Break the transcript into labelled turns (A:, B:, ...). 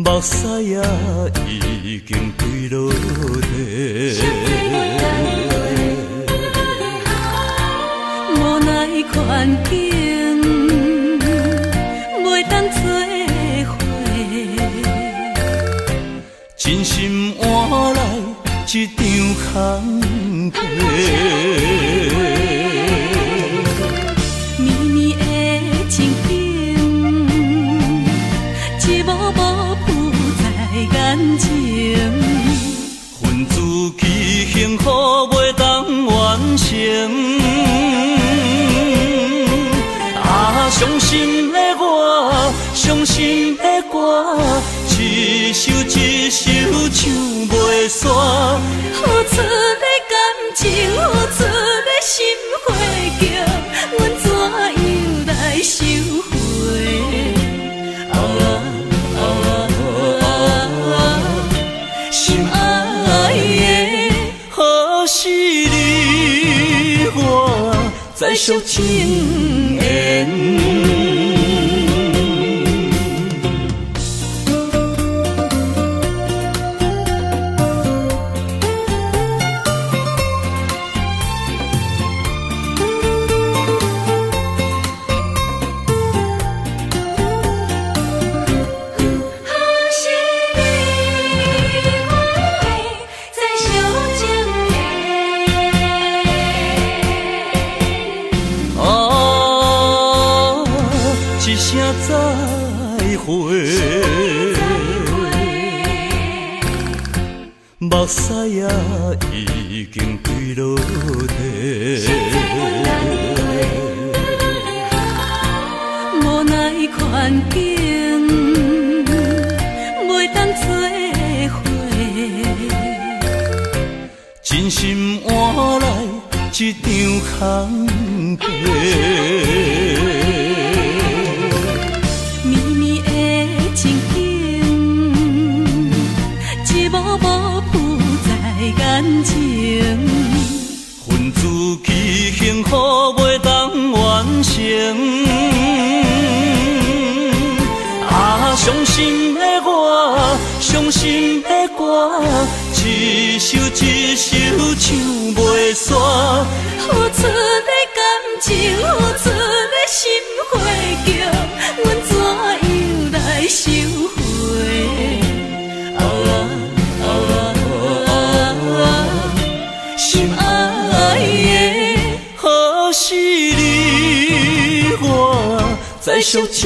A: 目屎也已经坠落地，
B: 无奈环境袂当做伙，
A: 真心换来一场空皮。
B: 绵绵的情景，一幕幕浮在眼前。
A: 分自己幸福袂当完成，啊，伤心的我，伤心的歌，一首一首唱袂煞。
B: 付出的感情，付出的心花叫，阮怎样来收回？心爱的，
A: 可是你我再续情缘。一声再会，目屎也已经坠落地，
B: 无奈环境袂当做伙，
A: 真心换来一场空皮。
B: 眼前，
A: 分自己幸福袂当完成，啊，伤心的我，伤心的歌，一首一首唱袂煞。
B: 付出的感情，付出的心花叫，阮怎样来收回？
A: 心爱的，可是你我再续情